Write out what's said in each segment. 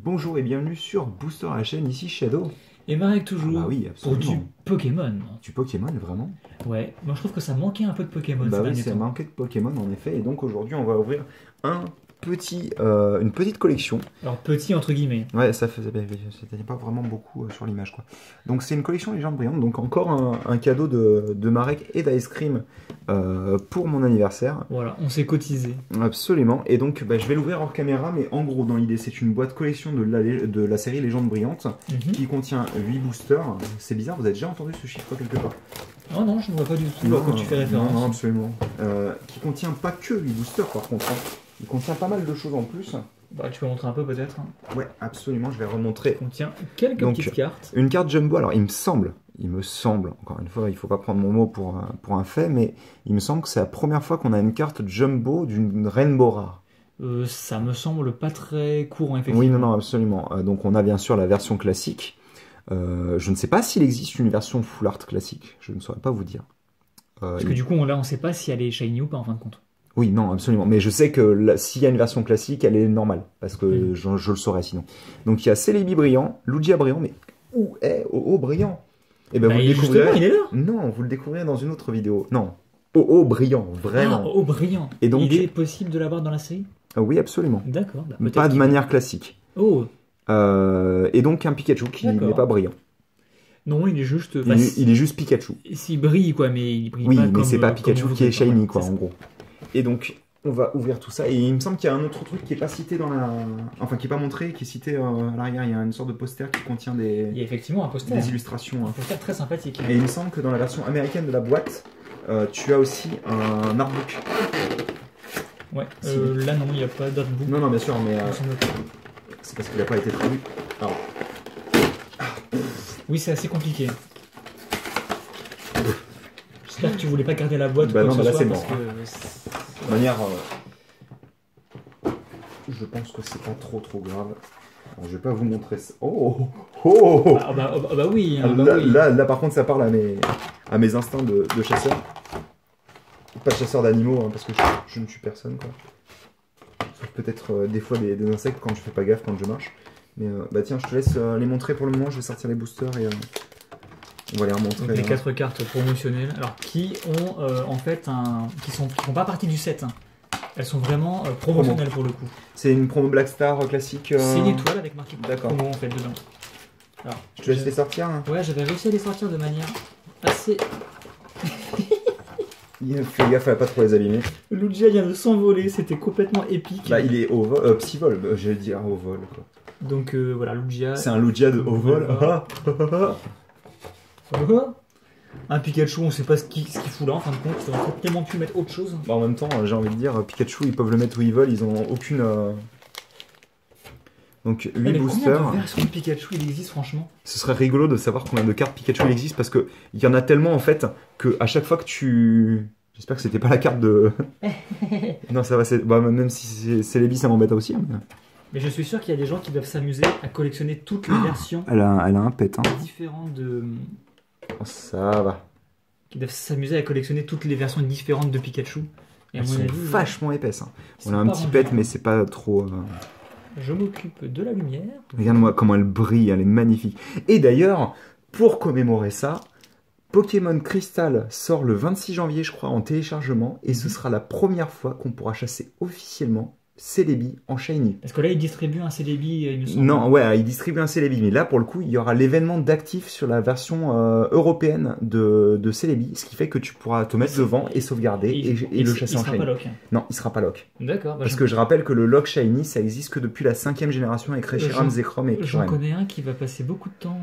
Bonjour et bienvenue sur Booster à la chaîne, ici Shadow. Et Marek toujours, Ah oui, pour du absolument. Pokémon. Du Pokémon, vraiment? Ouais, moi je trouve que ça manquait un peu de Pokémon Bah ces oui, derniers c'est un temps. manqué de Pokémon en effet, et donc aujourd'hui on va ouvrir une petite collection. Alors petit entre guillemets. Ouais, c'était pas vraiment beaucoup sur l'image quoi. Donc c'est une collection Légende Brillante, donc encore un cadeau de Marek et d'Ice Cream pour mon anniversaire. Voilà, on s'est cotisé. Absolument, et donc je vais l'ouvrir hors caméra, mais en gros dans l'idée c'est une boîte collection de la série Légende Brillante qui contient 8 boosters. C'est bizarre, vous avez déjà entendu ce chiffre quelque part? Oh non, je ne vois pas du tout à quoi tu fais référence. Non, absolument. Qui contient pas que 8 boosters par contre, hein. Il contient pas mal de choses en plus. Bah tu peux montrer un peu peut-être. Ouais, absolument, je vais remontrer. Il contient quelques petites cartes. Une carte Jumbo, alors il me semble, encore une fois, il faut pas prendre mon mot pour un fait, mais il me semble que c'est la première fois qu'on a une carte Jumbo d'une Rainbow rare. Ça me semble pas très courant effectivement. Oui, non, absolument. Donc on a bien sûr la version classique. Je ne sais pas s'il existe une version full art classique, je ne saurais pas vous dire. Parce que du coup, là on sait pas si elle est shiny ou pas en fin de compte. Oui, non, absolument. Mais je sais que s'il y a une version classique, elle est normale. Parce que je le saurais sinon. Donc il y a Celebi brillant, Lugia brillant, mais où est Oh brillant? Et ben vous le découvrirez. Il est là. Non, vous le découvrirez dans une autre vidéo. Non. Oh brillant, vraiment. Ah, brillant. Et donc, il est possible de l'avoir dans la série? Oui, absolument. D'accord. Bah, pas de manière classique. Oh. Et donc un Pikachu qui n'est pas brillant. Non, il est juste. Il est juste Pikachu. S'il brille, quoi, mais il brille pas comme. Oui, mais c'est pas Pikachu qui est shiny, quoi, en gros. Et donc, on va ouvrir tout ça. Et il me semble qu'il y a un autre truc qui est pas cité dans la. Enfin, qui est pas montré, qui est cité à l'arrière. Il y a une sorte de poster qui contient des. Il y a effectivement un poster. Des illustrations. Un poster très sympathique. Et il me semble que dans la version américaine de la boîte, tu as aussi un artbook. Ouais, là non, il n'y a pas d'artbook. Non, bien sûr, mais. C'est parce qu'il n'a pas été traduit. Alors. Oui, c'est assez compliqué. J'espère que tu voulais pas garder la boîte. Bah non, là c'est bon. De manière. Je pense que c'est pas trop grave. Alors, je vais pas vous montrer ça. Oh. Ah bah oui. Là, par contre, ça parle à mes instincts de chasseur. Pas de chasseur d'animaux, hein, parce que je ne suis personne, quoi. Sauf peut-être des fois des insectes quand je fais pas gaffe, quand je marche. Mais bah tiens, je te laisse les montrer pour le moment. Je vais sortir les boosters et on va les remontrer. Donc les 4 cartes promotionnelles, alors qui ont en fait qui font pas partie du set. Hein. Elles sont vraiment promotionnelles pour le coup. C'est une promo Black Star classique. C'est une étoile avec marqué promo en fait dedans. Alors, je te laisse les sortir. Hein. Ouais, j'avais réussi à les sortir de manière assez. Fais gaffe à pas trop les abîmer. Lugia vient de s'envoler, c'était complètement épique. Bah il est au vol, psy-vol, j'allais dire au vol quoi. Donc voilà, Lugia. C'est un Lugia de haut vol. Un Pikachu, on sait pas ce qu'il fout là en fin de compte, ils auraient tellement pu mettre autre chose. Bah, en même temps, j'ai envie de dire, Pikachu, ils peuvent le mettre où ils veulent, ils ont aucune. Donc 8 boosters. Combien de versions de Pikachu il existe franchement? Ce serait rigolo de savoir combien de cartes Pikachu il existe parce que il y en a tellement en fait que à chaque fois que tu. J'espère que c'était pas la carte de. Non, ça va, bah, même si c'est les bis, ça m'embête aussi. Mais je suis sûr qu'il y a des gens qui doivent s'amuser à collectionner toutes les versions. Elle a un pet, hein. Différentes de. Oh, ça va. Qui doivent s'amuser à collectionner toutes les versions différentes de Pikachu. Et elles sont vachement épaisses. Hein. On a un petit pet, mais c'est pas trop. Je m'occupe de la lumière. Regarde-moi comment elle brille, elle est magnifique. Et d'ailleurs, pour commémorer ça, Pokémon Crystal sort le 26 janvier, je crois, en téléchargement. Et ce sera la première fois qu'on pourra chasser officiellement Celebi en shiny. Parce que là, il distribue un Celebi, il me semble. Non, ouais, il distribue un Celebi. Mais là, pour le coup, il y aura l'événement d'actif sur la version européenne de Celebi. Ce qui fait que tu pourras te mettre devant et sauvegarder et le chasser en shiny. Il sera pas lock. Non, il sera pas lock. D'accord. Parce que je rappelle que le lock shiny, ça existe que depuis la 5e génération avec Reshiram, Zekrom et Kyurem. J'en connais un qui va passer beaucoup de temps.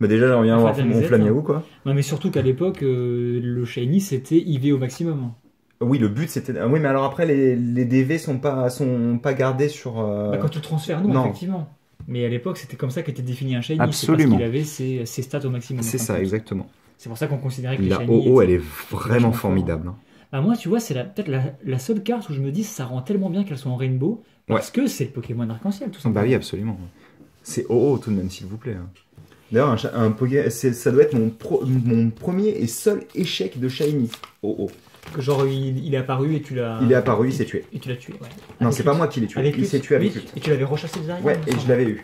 Bah déjà, j'aimerais bien voir mon Flamiaou, quoi. Non, mais surtout qu'à l'époque, le shiny, c'était IV au maximum. Oui, le but c'était. Oui, mais alors après, les DV sont pas gardés sur. Bah, quand tu le transfères, non, effectivement. Mais à l'époque, c'était comme ça qu'était défini un shiny. Absolument. C'est parce qu'il avait ses stats au maximum. C'est ça, exactement. C'est pour ça qu'on considérait que les la shiny. OO, elle est vraiment formidable. Bah, moi, tu vois, c'est peut-être la seule carte où je me dis ça rend tellement bien qu'elles sont en rainbow. Parce que c'est le Pokémon arc-en-ciel, tout simplement. Bah oui, absolument. C'est OO tout de même, s'il vous plaît. D'ailleurs, ça doit être mon premier et seul échec de shiny. OO. Que genre il est apparu et tu l'as. Il est apparu, il s'est tué. Et tu l'as tué, ouais. Non, c'est pas moi qui l'ai tué. Il s'est tué avec lui. Et tu l'avais rechassé derrière. Ouais, et je l'avais eu.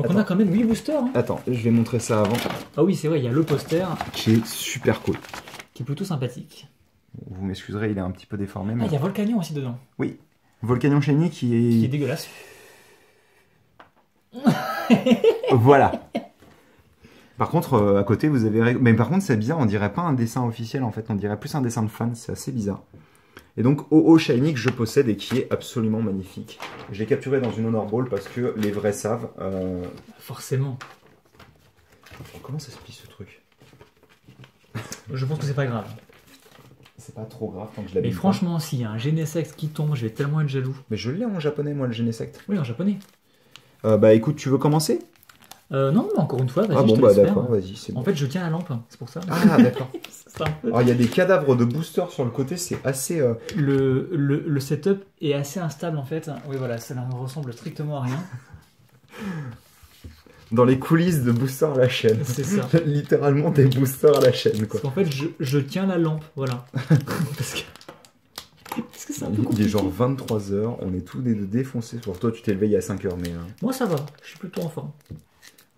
Donc on Attends. a quand même 8 boosters. Hein. Attends, je vais montrer ça avant. Ah oui, c'est vrai, il y a le poster Qui est super cool. qui est plutôt sympathique. Vous m'excuserez, il est un petit peu déformé. Ah, Mais... il y a Volcanion aussi dedans, Volcanion Shiny qui est dégueulasse. Voilà. Par contre, à côté, vous avez... Mais par contre, c'est bizarre, on dirait pas un dessin officiel, en fait. On dirait plus un dessin de fan, c'est assez bizarre. Et donc, OO Shiny que je possède et qui est absolument magnifique. J'ai capturé dans une Honor Ball parce que les vrais savent. Forcément. Comment ça se plie ce truc? Je pense que c'est pas grave. C'est pas trop grave tant que je l'avais. Mais franchement, s'il y a un Genesect qui tombe, je vais tellement être jaloux. Mais je l'ai en japonais, moi, le Genesect. Oui, en japonais. Bah écoute, tu veux commencer? Non, mais encore une fois, vas-y, Ah bon, je te bah laisse faire. d'accord, vas-y, c'est En bon. fait, je tiens la lampe, c'est pour ça. Ah, d'accord. C'est un peu- Alors, il y a des cadavres de boosters sur le côté, c'est assez... Le setup est assez instable en fait. Oui, voilà, ça ne ressemble strictement à rien. dans les coulisses de boosters à la chaîne. C'est ça. Littéralement des boosters à la chaîne, quoi. Parce qu'en fait, je tiens la lampe, voilà. Parce que c'est un peu Il est compliqué. genre 23h, on est tous les deux défoncés. Pour toi, tu t'es levé il y a 5h, mais Moi, ça va, je suis plutôt en forme.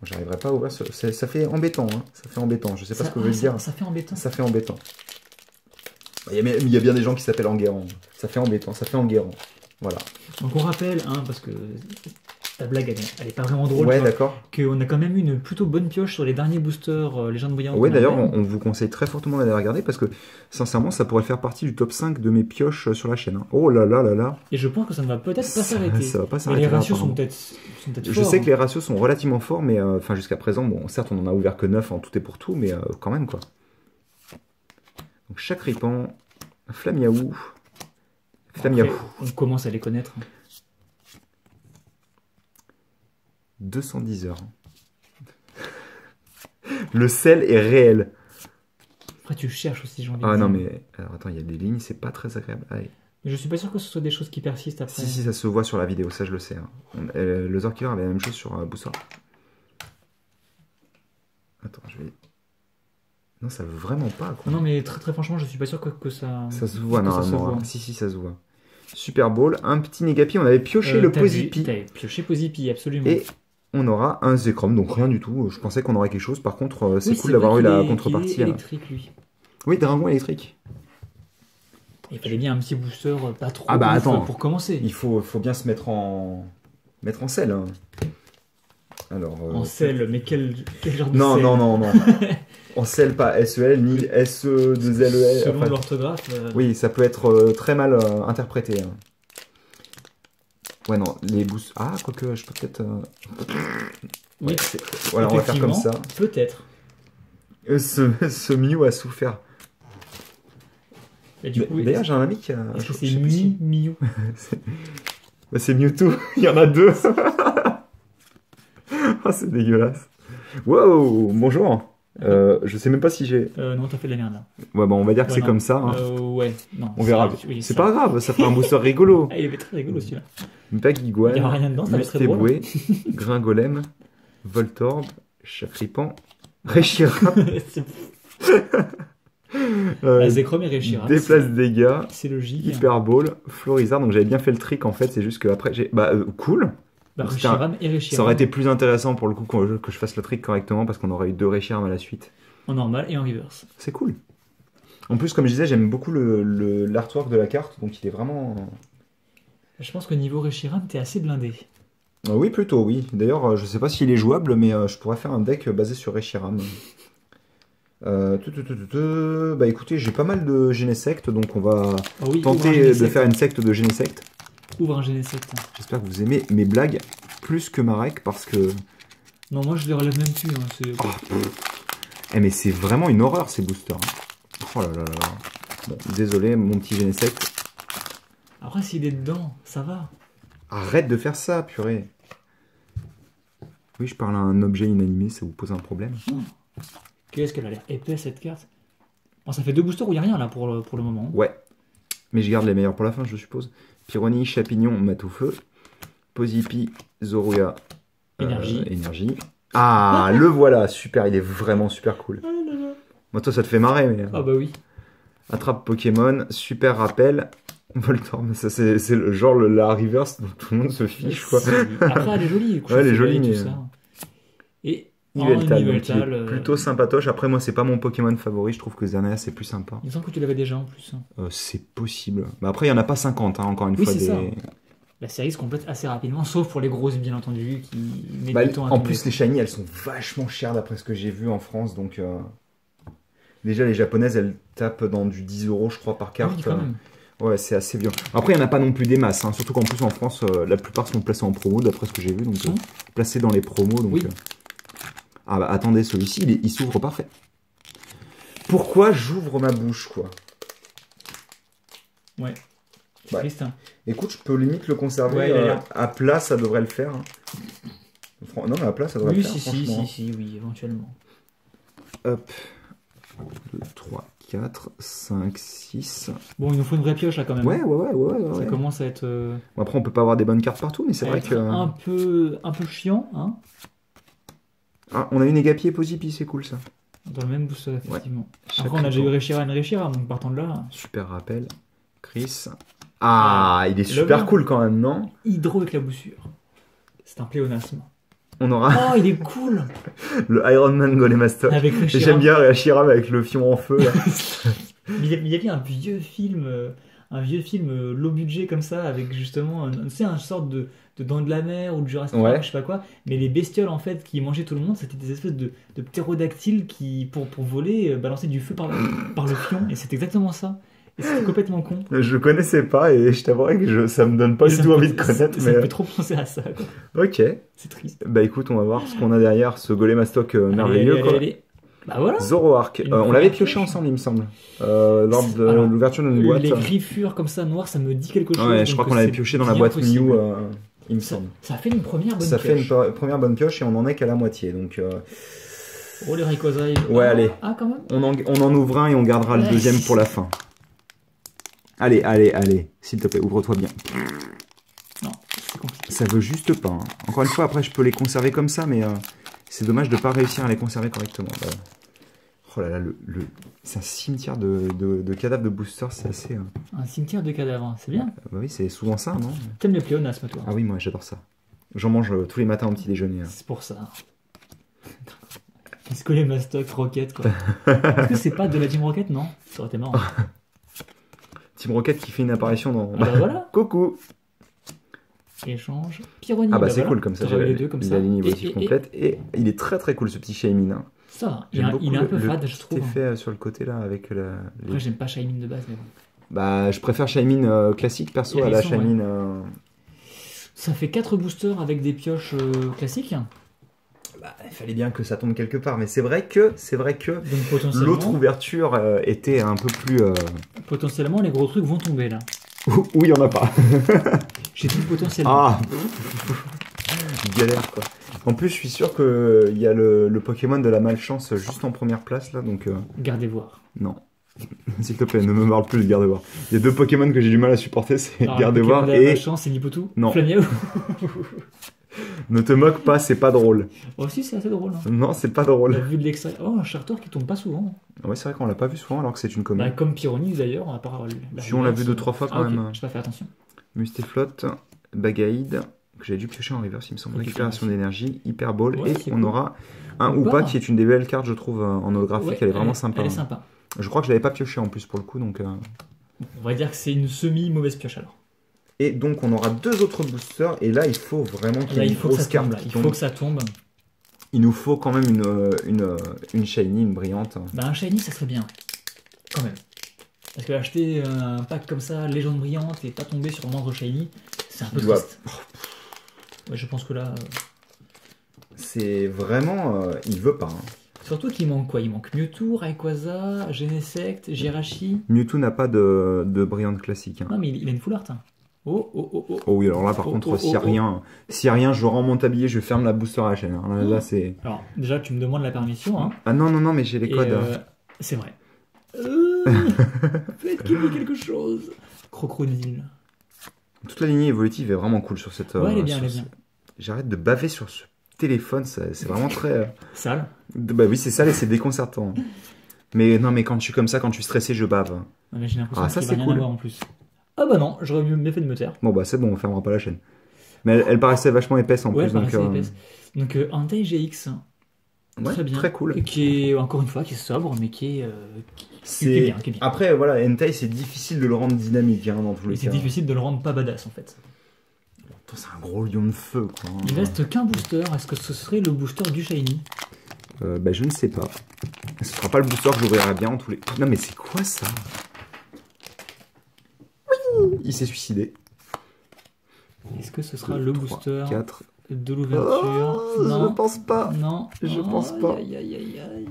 j'arriverai pas à ouvrir ce... Ça fait embêtant, hein. Ça fait embêtant, je sais pas Ça- ce que veut dire. Ça fait embêtant. Ça fait embêtant. Il y a bien des gens qui s'appellent Enguerrand. Ça fait embêtant, ça fait Enguerrand. Voilà. Donc on rappelle, hein, parce que ta blague, elle est pas vraiment drôle, Ouais, tu vois, d'accord. qu'on a quand même eu une plutôt bonne pioche sur les derniers boosters Légendes Brillantes. Ouais, qu'on d'ailleurs, avait. on vous conseille très fortement d'aller regarder parce que, sincèrement, ça pourrait faire partie du top 5 de mes pioches sur la chaîne. Hein. Oh là là là là. Et je pense que ça ne va peut-être pas s'arrêter. Ça va pas Mais s'arrêter. les là, ratios sont apparemment. peut-être Je forts, sais que hein. les ratios sont relativement forts, mais enfin jusqu'à présent, bon, certes, on en a ouvert que 9 en tout et pour tout, mais quand même, quoi. Donc, chaque ripan, Flamiaou, Flamiaou, Après, on commence à les connaître. 210 heures. Le sel est réel. Après, tu cherches aussi, j'ai envie de Ah dire. non, mais alors attends, il y a des lignes, c'est pas très agréable. Allez. Mais je suis pas sûr que ce soit des choses qui persistent après. Si, ça se voit sur la vidéo, ça je le sais. Hein. Le Zorkiller avait la même chose sur Booster. Attends, je vais. Non, ça veut vraiment pas, quoi. Non, mais très, très franchement, je suis pas sûr que ça. Ça se voit que ça se normalement. voit. Hein. Si, ça se voit. Super Bowl, un petit Negapi, on avait pioché le Pozipi. T'avais pioché Pozipi, absolument. Et on aura un Zekrom, donc rien du tout. Je pensais qu'on aurait quelque chose. Par contre, c'est Oui, cool vrai d'avoir eu qu'il la est- contrepartie. qu'il est Hein. électrique, lui. Oui, Dragon électrique. Il fallait bien un petit booster pas trop Ah bah, ouf attends. pour commencer. Il faut bien se mettre en sel. Hein. Alors, En sel, mais quel genre de Non, sel non, non, non. En sel, pas SEL ni SE2LEL. Selon Enfin, l'orthographe. oui, ça peut être très mal interprété. Hein. Ouais, non, les boosts. Ah, quoique, je peux peut-être. Oui, Voilà, on va faire comme ça. Peut-être. Ce Mew a souffert. Et du coup, D'ailleurs, j'ai un ami qui a. est-ce que je c'est sais plus si- Mew Bah, c'est Mewtwo, il y en a deux. Ah, c'est dégueulasse. Wow, bonjour. Je sais même pas si j'ai. Non, t'as fait de la merde là. Ouais, bon, on va dire que Ouais, c'est non. comme ça. Hein. Ouais, non. On verra. Oui, C'est ça. pas grave, ça fait un booster rigolo. Ah, il avait très rigolo celui-là. Bagiguan, Il y aura rien dedans, ça va être très drôle. Mustéboué, Gringolem, Voltorb, Chafripan, Reshiram, La Zekrom et Reshiram. Déplace dégâts, C'est logique. Hyper Ball, Florizard. Donc j'avais bien fait le trick en fait, c'est juste que après j'ai. Bah, cool. Bah, C'était un- Reshiram et Reshiram. Ça aurait été plus intéressant pour le coup que je fasse le trick correctement parce qu'on aurait eu deux Reshiram à la suite. En normal et en reverse. C'est cool. En plus, comme je disais, j'aime beaucoup l'artwork de la carte, donc il est vraiment. Je pense que niveau Reshiram, t'es assez blindé. Oui, plutôt, oui. D'ailleurs, je sais pas s'il est jouable, mais je pourrais faire un deck basé sur Reshiram. Bah écoutez, j'ai pas mal de Genesect, donc on va Ah oui, ouvre un tenter de Genesect. faire une secte de Genesect. Ouvre un Genesect. J'espère que vous aimez mes blagues plus que Marek, parce que... Non, moi je les relève même plus. Hein. Eh mais c'est vraiment une horreur ces boosters. Hein. Oh là là là là. Bon, désolé, mon petit Genesect. Après, s'il est dedans, ça va. Arrête de faire ça, purée. Oui, je parle à un objet inanimé, ça vous pose un problème? Qu'est-ce qu'elle a l'air épais cette carte. Bon, ça fait deux boosters où il n'y a rien là pour le moment. Ouais. Mais je garde les meilleurs pour la fin, je suppose. Pyroni, Chapignon, Matoufeu. Pozipi, Zoruya, Énergie. Ah, le voilà, super, il est vraiment super cool. Moi, toi, ça te fait marrer, mais... Ah bah oui. Attrape Pokémon, super rappel. Voltorb, ça c'est le genre la reverse dont tout le monde se fiche, quoi. Après, elle est jolie. Ouais, elle est jolie, tout mais- ça. Et Yveltal, donc il Yveltal, est plutôt sympatoche. Après, moi, c'est pas mon Pokémon favori. Je trouve que Xerneas c'est plus sympa. il me semble que tu l'avais déjà en plus. C'est possible. Mais après, il y en a pas 50, hein, encore une Oui, fois. c'est ça. La série se complète assez rapidement, sauf pour les grosses, bien entendu, qui mettent Bah, du temps à en tomber. plus, les shiny, elles sont vachement chères d'après ce que j'ai vu en France. Donc, déjà, les japonaises, elles tapent dans du 10 euros, je crois, par carte. Oui, quand même. Ouais, c'est assez violent. Après, il n'y en a pas non plus des masses. Hein, surtout qu'en plus, en France, la plupart sont placés en promo, d'après ce que j'ai vu. Donc, placés dans les promos. Donc, Oui. Ah bah attendez, celui-ci, il s'ouvre parfait. Pourquoi j'ouvre ma bouche, quoi? Ouais. C'est Ouais. triste. Hein. Écoute, je peux limite le conserver. Ouais, à plat, ça devrait le faire. Hein. Non, mais à plat, ça devrait Oui, le faire, si, franchement. oui, éventuellement. Hop. 2, 3, 4, 5, 6. Bon, il nous faut une vraie pioche là quand même. Ouais. Ça commence à être, Bon, après, on peut pas avoir des bonnes cartes partout, mais c'est vrai que. un peu chiant, hein. Ah, on a une Agapi et Posipi, c'est cool ça. Dans le même booster, effectivement. Chaque Après, on a déjà eu tour. Reshiram et Reshiram, donc partant de là. Super rappel. Chris. Ah, il est Le super blanc. cool quand même, non? Hydro-éclaboussure. C'est un pléonasme. On aura Oh, il est cool. le Iron Man Golemastoc. Avec Et Reshiram. j'aime bien Reshiram avec le fion en feu. Là. Il y avait un vieux film low budget comme ça, avec justement, tu sais, un sorte de Dents de la Mer ou de Jurassic Ouais. Park, je sais pas quoi. Mais les bestioles en fait qui mangeaient tout le monde, c'était des espèces de ptérodactyles qui, pour voler, balançaient du feu par le fion. Et c'est exactement ça. Et c'était complètement con. Je connaissais pas et je t'avouerais que ça me donne pas Et du tout envie de connaître. Ça Mais me fait trop penser à ça, quoi. ok. C'est triste. Bah écoute, on va voir ce qu'on a derrière ce Golemastoc merveilleux. Allez, Quoi. allez. Bah voilà. Zoroark. Une On première l'avait pioché pioche. ensemble, il me semble. Lors de Alors, l'ouverture de notre boîte. Les griffures comme ça noires, ça me dit quelque chose. Ouais, je donc crois qu'on l'avait c'est pioché dans la bien boîte possible. Mew, il me Ça, semble. ça fait une première bonne Ça fait pioche. une première bonne pioche et on en est qu'à la moitié. Donc Oh, les Rayquaza. Ouais, allez. Ah, quand même. on en ouvre un et on gardera le Ouais. deuxième pour la fin. Allez, s'il te plaît, ouvre-toi bien. Non, c'est compliqué. Ça veut juste pas. Hein. Encore une fois, après, je peux les conserver comme ça, mais c'est dommage de pas réussir à les conserver correctement. Oh là là, c'est un cimetière de cadavres de boosters, c'est assez... Un cimetière de cadavres, c'est bien. Bah oui, c'est souvent ça, non? T'aimes les pléonasmes, toi. Ah oui, moi, j'adore ça. J'en mange tous les matins au petit déjeuner. Hein. C'est pour ça. Est-ce que les Mastoc Rocket, quoi. Est-ce que c'est pas de la Team Rocket, non? Ça aurait été marrant. Team Rocket qui fait une apparition dans... Bah voilà. Coucou! Échange. Pyrrhonique. Ah bah c'est voilà. cool comme ça, T'auras eu j'ai les deux comme ça. la ligne Et- évolutive complète. Et il est très très cool ce petit Shaymin. Hein. Ça va. J'aime Il est un peu le fade, je petit trouve. effet sur le côté là avec les... Après, j'aime pas Shaymin de base, mais bon. Bah je préfère Shaymin classique perso à la Hérisson, ouais. Shaymin... Ça fait 4 boosters avec des pioches classiques. Bah, il fallait bien que ça tombe quelque part, mais c'est vrai que Donc potentiellement, l'autre ouverture était un peu plus... potentiellement, les gros trucs vont tomber là. où il y en a pas. J'ai tout potentiellement. Ah galère quoi. En plus je suis sûr qu'il y a le Pokémon de la malchance juste en première place là, donc Gardez voir. non. S'il te plaît, ne me parle plus de Gardevoir. Il y a deux Pokémon que j'ai du mal à supporter, c'est Alors, Gardevoir le Pokémon de la et... chance, c'est Nipotou. Non. Flamiaou. Ne te moque pas, c'est pas drôle. Oh si, c'est assez drôle. Hein. Non, c'est pas On drôle. l'a vu de l'extérieur. Oh, un Charter qui tombe pas souvent. Ouais, c'est vrai qu'on l'a pas vu souvent alors que c'est une Bah, commune. comme Pyrrhonique d'ailleurs, à part la Si on l'a vu 2-3 fois quand ok, même. j'ai pas fait attention. Mustéflotte, Bagaïde, que j'avais dû piocher en reverse, il me semble. Récupération. Récupération d'énergie, Hyper Ball, Ouais, et c'est on cool. aura un Ou Oupa pas. qui est une des belles cartes, je trouve, en holographique. Ouais, elle est vraiment sympa. Elle est hein. sympa. Je crois que je l'avais pas pioché en plus pour le coup, donc. On va dire que c'est une semi-mauvaise pioche alors. Et donc on aura deux autres boosters, et là il faut vraiment qu'il y Là, ait il une faut que ça grosse carte. tombe. Là. Il qui tombe. faut que ça tombe. Il nous faut quand même une shiny, une brillante. Bah, un shiny, ça serait bien. Quand même. Parce que acheter un pack comme ça, légende brillante, et pas tomber sur un moindre shiny, c'est un peu Ouais. triste. Ouais, je pense que là. C'est vraiment. Il veut pas. Hein. Surtout qu'il manque quoi? Il manque Mewtwo, Rayquaza, Genesect, Jirachi. Mewtwo n'a pas de brillante classique. Hein. Non, mais il a une full art. Hein. Oh, oh, oh, oh. Oh oui, alors là par Oh, contre, oh, s'il y a oh, rien, je rends mon tablier, je ferme la booster à la chaîne. Hein. Là, c'est. Alors, déjà, tu me demandes la permission. Hein. Ah non, mais j'ai les Et, codes. c'est vrai. Faites qu'il y ait quelque chose. Crocodile. Toute la lignée évolutive est vraiment cool sur cette. Ouais, elle est bien, sur elle est ce- bien. J'arrête de baver sur ce téléphone, c'est vraiment très. Sale. Bah oui, c'est ça et c'est déconcertant. Mais non, mais quand je suis comme ça, quand je suis stressé, je bave. Non, mais j'ai l'impression Ah, ça, qu'il c'est va rien cool. avoir en plus. Ah bah non, j'aurais mieux fait de me taire. Bon bah c'est bon, on fermera pas la chaîne. Mais elle paraissait vachement épaisse en Ouais, plus, elle donc. paraissait épaisse. Donc, Entei GX, Ouais, très bien. très cool. Et qui est, encore une fois, qui est sobre, mais qui est C'est bien, qui est bien. Après, voilà, Hentai, c'est difficile de le rendre dynamique hein, dans tous Et les c'est cas. difficile de le rendre pas badass, en fait. Attends, c'est un gros lion de feu, quoi. Il reste qu'un booster. Est-ce que ce serait le booster du Shiny? Bah, je ne sais pas. Ce sera pas le booster que j'ouvrirai bien en tous les... Non, mais c'est quoi ça? Oui, il s'est suicidé. Est-ce que ce sera le booster 4. de l'ouverture? Je pense pas. Non. Je pense pas. Aïe, aïe, aïe, aïe.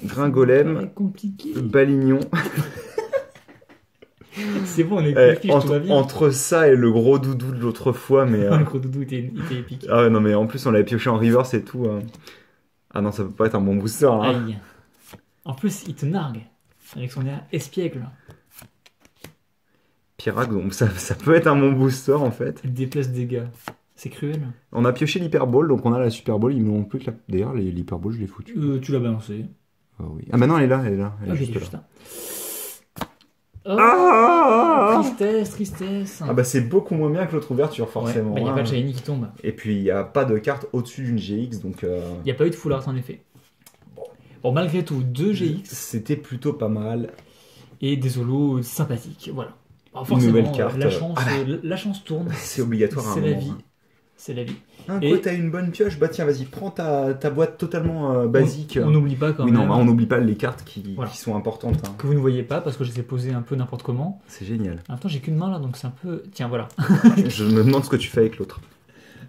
Gringolem, C'est compliqué. Balignon. C'est bon, on est Eh, plus fiche, tout va bien. entre ça et le gros doudou de l'autre fois, mais... Le gros doudou était épique. Ah ouais, non, mais en plus, on l'avait pioché en reverse et tout. Ah non, ça peut pas être un bon booster, là. Aïe. En plus, il te nargue avec son air espiègle. Pirac, donc ça peut être un bon booster, en fait. Il déplace des dégâts. C'est cruel. On a pioché l'Hyper Ball, donc on a la Super Ball. Il me manque plus que la... D'ailleurs, l'Hyper Ball, je l'ai foutu. Tu l'as balancé. Ah oui. Ah bah non, elle est là, elle est là. Elle est Ah, juste j'ai là. juste là. Oh, Ah tristesse, tristesse. Ah bah c'est beaucoup moins bien que l'autre ouverture, Ouais, forcément. bah, y a hein. pas de shiny qui tombe. Et puis, il n'y a pas de carte au-dessus d'une GX, donc... Il n'y a pas eu de full art en effet. Bon, malgré tout, 2 GX C'était plutôt pas mal. et des solos sympathiques. Voilà. Alors, Une nouvelle forcément, carte. la chance tourne. C'est obligatoire à un C'est la moment, vie. hein. C'est la vie. Ah, Et- quoi, t'as une bonne pioche? Bah tiens, vas-y, prends ta boîte totalement basique. On n'oublie pas quand Oui, même non, bah, on n'oublie pas les cartes qui Voilà. sont importantes. hein. que vous ne voyez pas parce que je les ai posées un peu n'importe comment. C'est génial. En même temps, j'ai qu'une main là, donc c'est un peu. Tiens, voilà. Je me demande ce que tu fais avec l'autre.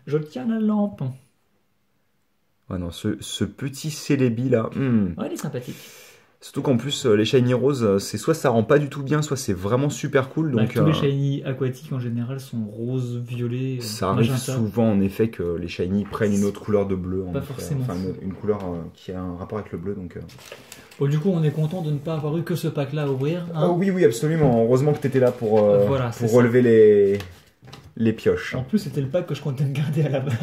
Je tiens la lampe. Ouais, non, ce petit Celebi là. Ouais, elle est sympathique. Surtout qu'en plus, les Shiny Rose, c'est soit ça rend pas du tout bien, soit c'est vraiment super cool. Bah, Donc, tous les shiny aquatiques en général sont roses, violets, ça arrive magenta. souvent en effet que les Shiny prennent une autre couleur de bleu. En Pas effet. forcément. Enfin, une couleur qui a un rapport avec le bleu. Donc, Bon, du coup, on est content de ne pas avoir eu que ce pack là à ouvrir. Hein. Oh oui, oui, absolument. Heureusement que t'étais là pour, Voilà, c'est pour ça. relever les pioches. En plus, c'était le pack que je comptais me garder à la base.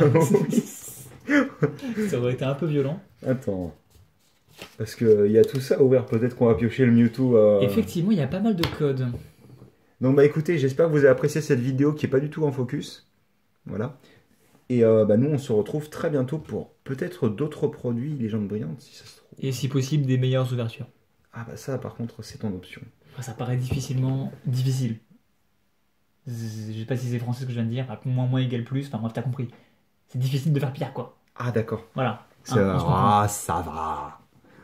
Ça aurait été un peu violent. Attends. Parce qu'il y a tout ça à ouvrir. Peut-être qu'on va piocher le Mewtwo. Effectivement, il y a pas mal de codes. Donc bah écoutez, j'espère que vous avez apprécié cette vidéo qui est pas du tout en focus. Voilà. Et bah, nous on se retrouve très bientôt pour peut-être d'autres produits Légendes Brillantes si ça se trouve. Et si possible, des meilleures ouvertures. Ah bah ça par contre c'est ton option. Enfin, ça paraît difficilement difficile. Je sais pas si c'est français ce que je viens de dire. Moins égale plus. Enfin bref, t'as compris. C'est difficile de faire pire, quoi. Ah d'accord. Voilà. Ça, Hein, on se comprend. ça va.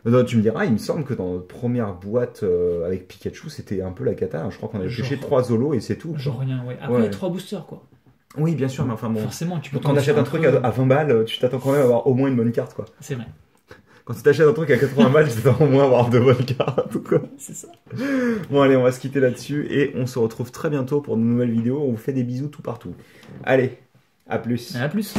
Non, tu me diras, il me semble que dans notre première boîte avec Pikachu c'était un peu la cata. Hein. Je crois qu'on avait Genre- pioché 3 Zolos et c'est tout. Genre rien, ouais. Après, Ouais. il y a 3 boosters, quoi. Oui bien sûr, mais enfin bon. Forcément, tu peux Quand tomber t'achètes sur un truc creux. à 20 balles, tu t'attends quand même à avoir au moins une bonne carte quoi. C'est vrai. Quand tu t'achètes un truc à 80 balles, tu t'attends au moins à avoir de bonnes cartes quoi. C'est ça. Bon allez, on va se quitter là-dessus et on se retrouve très bientôt pour de nouvelles vidéos. On vous fait des bisous tout partout. Allez, à plus. À plus.